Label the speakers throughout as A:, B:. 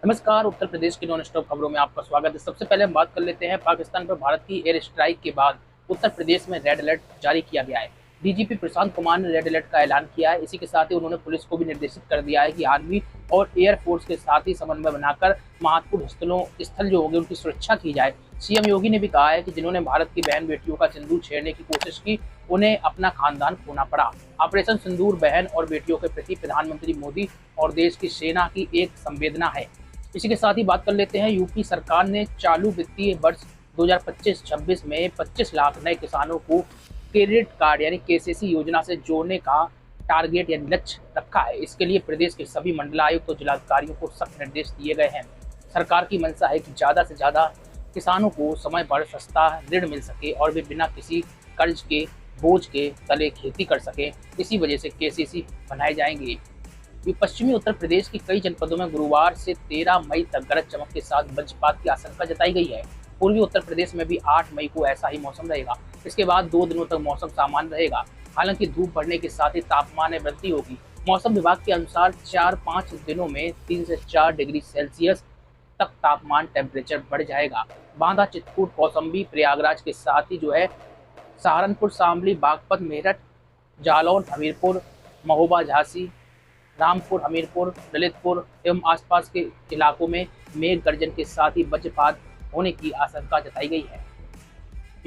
A: नमस्कार। उत्तर प्रदेश की non stop खबरों में आपका स्वागत है। सबसे पहले हम बात कर लेते हैं पाकिस्तान पर भारत की एयर स्ट्राइक के बाद उत्तर प्रदेश में रेड अलर्ट जारी किया गया है। डीजीपी प्रशांत कुमार ने रेड अलर्ट का ऐलान किया है। इसी के साथ ही उन्होंने पुलिस को भी निर्देशित कर दिया है कि आर्मी और एयरफोर्स के साथ ही समन्वय बनाकर महत्वपूर्ण स्थल जो होंगे उनकी सुरक्षा की जाए। सीएम योगी ने भी कहा है कि जिन्होंने भारत की बहन बेटियों का सिंदूर छेड़ने की कोशिश की उन्हें अपना खानदान खोना पड़ा। ऑपरेशन सिंदूर बहन और बेटियों के प्रति प्रधानमंत्री मोदी और देश की सेना की एक संवेदना है। इसी के साथ ही बात कर लेते हैं, यूपी सरकार ने चालू वित्तीय वर्ष 2025-26 में 25 लाख नए किसानों को क्रेडिट कार्ड यानी केसीसी योजना से जोड़ने का टारगेट यानी लक्ष्य रखा है। इसके लिए प्रदेश के सभी मंडलायुक्त और जिलाधिकारियों को सख्त निर्देश दिए गए हैं। सरकार की मंशा है कि ज़्यादा से ज़्यादा किसानों को समय पर सस्ता ऋण मिल सके और वे बिना किसी कर्ज के बोझ के तले खेती कर सकें। इसी वजह से केसीसी बनाए जाएंगे। पश्चिमी उत्तर प्रदेश की कई जनपदों में गुरुवार से 13 मई तक गरज चमक के साथ वज्रपात की आशंका जताई गई है। पूर्वी उत्तर प्रदेश में भी 8 मई को ऐसा ही मौसम रहेगा। इसके बाद 2 दिनों तक मौसम सामान्य रहेगा। हालांकि धूप बढ़ने के साथ ही तापमान में वृद्धि होगी। मौसम विभाग के अनुसार 4-5 दिनों में 3 से 4 डिग्री सेल्सियस तक तापमान टेम्परेचर बढ़ जाएगा। बांदा, चित्रकूट, कौशाम्बी, प्रयागराज के साथ ही सहारनपुर, शामली, बागपत, मेरठ, जालौन, हमीरपुर, महोबा, झांसी, रामपुर, हमीरपुर, ललितपुर एवं आसपास के इलाकों में मेघ गर्जन के साथ ही वज्रपात होने की आशंका जताई गई है।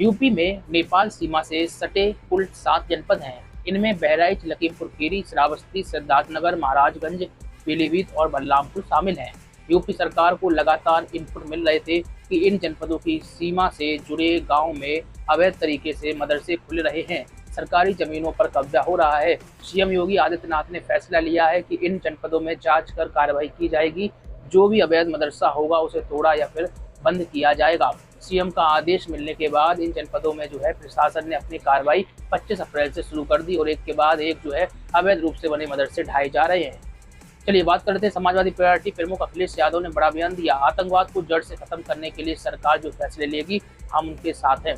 A: यूपी में नेपाल सीमा से सटे कुल 7 जनपद हैं। इनमें बहराइच, लखीमपुर खीरी, श्रावस्ती, सिद्धार्थनगर, महाराजगंज, पीलीभीत और बलरामपुर शामिल हैं। यूपी सरकार को लगातार इनपुट मिल रहे थे कि इन जनपदों की सीमा से जुड़े गाँव में अवैध तरीके से मदरसे खुल रहे हैं, सरकारी जमीनों पर कब्जा हो रहा है। सीएम योगी आदित्यनाथ ने फैसला लिया है कि इन जनपदों में जांच कर कार्रवाई की जाएगी। जो भी अवैध मदरसा होगा उसे तोड़ा या फिर बंद किया जाएगा। सीएम का आदेश मिलने के बाद इन जनपदों में प्रशासन ने अपनी कार्रवाई 25 अप्रैल से शुरू कर दी और एक के बाद एक अवैध रूप से बने मदरसे ढाए जा रहे हैं। चलिए बात करते हैं, समाजवादी पार्टी प्रमुख अखिलेश यादव ने बड़ा बयान दिया। आतंकवाद को जड़ से खत्म करने के लिए सरकार जो फैसले लेगी हम उनके साथ हैं।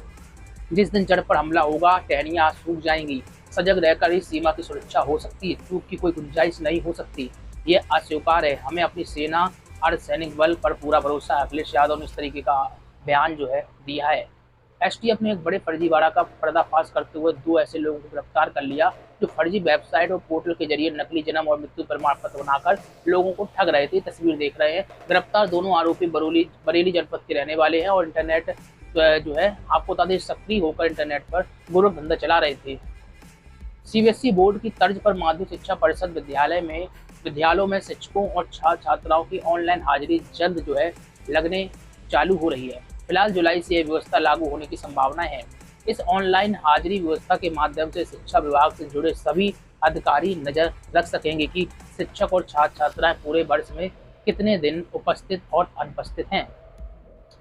A: जिस दिन जड़ पर हमला होगा टहनियाँ सूख जाएंगी। सजग रहकर ही सीमा की सुरक्षा हो सकती है, चूक की कोई गुंजाइश नहीं हो सकती। ये अस्वीकार है। हमें अपनी सेना अर्धसैनिक बल पर पूरा भरोसा है। अखिलेश यादव ने इस तरीके का बयान दिया है। एसटीएफ ने एक बड़े फर्जीवाड़ा का पर्दाफाश करते हुए 2 ऐसे लोगों को गिरफ्तार कर लिया जो फर्जी वेबसाइट और पोर्टल के जरिए नकली जन्म और मृत्यु प्रमाण पत्र बनाकर लोगों को ठग रहे थे। तस्वीर देख रहे हैं। गिरफ्तार दोनों आरोपी बरेली जनपद के रहने वाले हैं और इंटरनेट आपको बता दें सक्रिय होकर इंटरनेट पर गोरख धंधा चला रहे थे। सीबीएसई बोर्ड की तर्ज पर माध्यमिक शिक्षा परिषद विद्यालयों में शिक्षकों और छात्र छात्राओं की ऑनलाइन हाजिरी जल्द लगने चालू हो रही है। फिलहाल जुलाई से यह व्यवस्था लागू होने की संभावना है। इस ऑनलाइन हाजिरी व्यवस्था के माध्यम से शिक्षा विभाग से जुड़े सभी अधिकारी नजर रख सकेंगे कि शिक्षक और छात्र छात्राएं पूरे वर्ष में कितने दिन उपस्थित और अनुपस्थित हैं।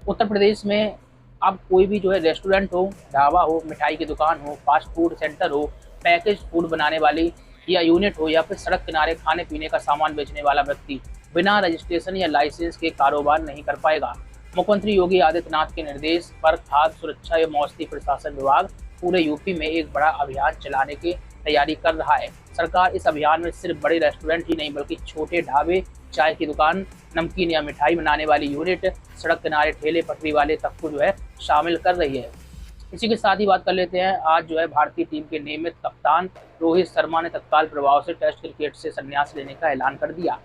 A: उत्तर प्रदेश में अब कोई भी रेस्टोरेंट हो, ढाबा हो, मिठाई की दुकान हो, फास्ट फूड सेंटर हो, पैकेज फूड बनाने वाली या यूनिट हो या फिर सड़क किनारे खाने पीने का सामान बेचने वाला व्यक्ति बिना रजिस्ट्रेशन या लाइसेंस के कारोबार नहीं कर पाएगा। मुख्यमंत्री योगी आदित्यनाथ के निर्देश पर खाद्य सुरक्षा एवं औषधि प्रशासन विभाग पूरे यूपी में एक बड़ा अभियान चलाने की तैयारी कर रहा है। सरकार इस अभियान में सिर्फ बड़े रेस्टोरेंट ही नहीं बल्कि छोटे ढाबे, चाय की दुकान, नमकीन या मिठाई बनाने वाली यूनिट, सड़क किनारे ठेले पटरी वाले तक को शामिल कर रही है। इसी के साथ ही बात कर लेते हैं, आज भारतीय टीम के नियमित कप्तान रोहित शर्मा ने तत्काल प्रभाव से टेस्ट क्रिकेट से संन्यास लेने का ऐलान कर दिया।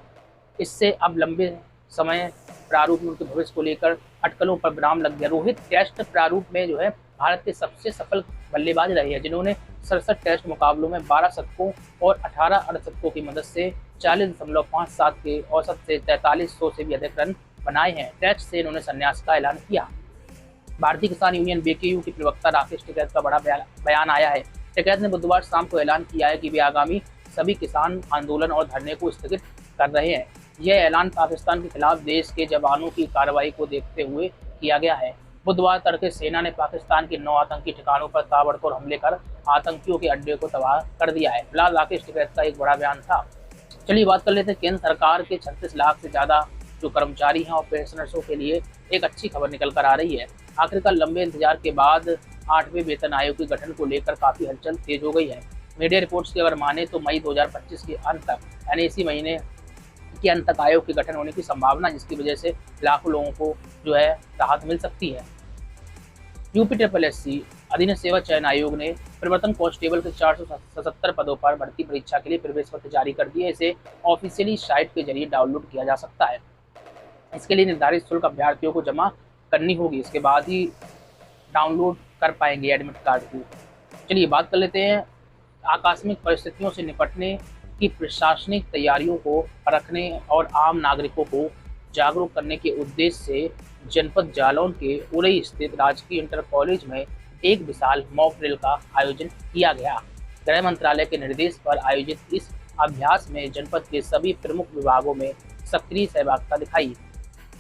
A: इससे अब लंबे समय प्रारूप में उनके भविष्य को लेकर अटकलों पर विराम लग गया। रोहित टेस्ट प्रारूप में भारत के सबसे सफल बल्लेबाज रहे हैं, जिन्होंने 67 टेस्ट मुकाबलों में 12 शतकों और 18 अर्धशतकों की मदद से 40.57 के औसत से 4300 से भी अधिक रन बनाए हैं। टेस्ट से इन्होंने संन्यास का ऐलान किया। भारतीय किसान यूनियन बीकेयू के प्रवक्ता राकेश टिकैत का बड़ा बयान आया है। टिकैत ने बुधवार शाम को ऐलान किया है कि वे आगामी सभी किसान आंदोलन और धरने को स्थगित कर रहे हैं। यह ऐलान पाकिस्तान के खिलाफ देश के जवानों की कार्रवाई को देखते हुए किया गया है। बुधवार तड़के सेना ने पाकिस्तान के 9 आतंकी ठिकानों पर ताबड़तोड़ हमले कर आतंकियों के अड्डे को तबाह कर दिया है। फिलहाल राकेश टिकैत का एक बड़ा बयान था। चलिए बात कर लेते हैं, केंद्र सरकार के 36 लाख से ज़्यादा जो कर्मचारी हैं और पेंशनर्सों के लिए एक अच्छी खबर निकल कर आ रही है। आखिरकार लंबे इंतजार के बाद 8वें वेतन आयोग के गठन को लेकर काफ़ी हलचल तेज हो गई है। मीडिया रिपोर्ट्स की अगर माने तो मई 2025 के अंत तक यानी इसी महीने के अंत तक आयोग के गठन होने की संभावना, जिसकी वजह से लाखों लोगों को जो है राहत मिल सकती है। यूपीएससी अधीन सेवा चयन आयोग ने प्रवर्तन कांस्टेबल के 477 पदों पर भर्ती परीक्षा के लिए प्रवेश पत्र जारी कर दिए। इसे ऑफिशियली साइट के जरिए डाउनलोड किया जा सकता है। इसके लिए निर्धारित शुल्क अभ्यर्थियों को जमा करनी होगी, इसके बाद ही डाउनलोड कर पाएंगे एडमिट कार्ड को। चलिए बात कर लेते हैं आकस्मिक परिस्थितियों से निपटने की प्रशासनिक तैयारियों को परखने और आम नागरिकों को जागरूक करने के उद्देश्य से जनपद जालौन के उरई स्थित राजकीय इंटर कॉलेज में एक विशाल मॉक ड्रिल का आयोजन किया गया। गृह मंत्रालय के निर्देश पर आयोजित इस अभ्यास में जनपद के सभी प्रमुख विभागों में सक्रिय सहभागिता दिखाई।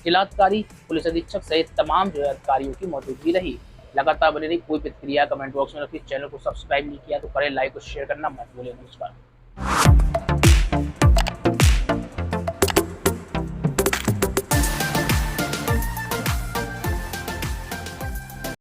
A: जिलाधिकारी, पुलिस अधीक्षक सहित तमाम जो अधिकारियों की मौजूदगी रही। लगातार बनी रही। कोई प्रतिक्रिया कमेंट बॉक्स में रखिए। चैनल को सब्सक्राइब नहीं किया तो करें, लाइक और शेयर करना मत भूलिए। नमस्कार।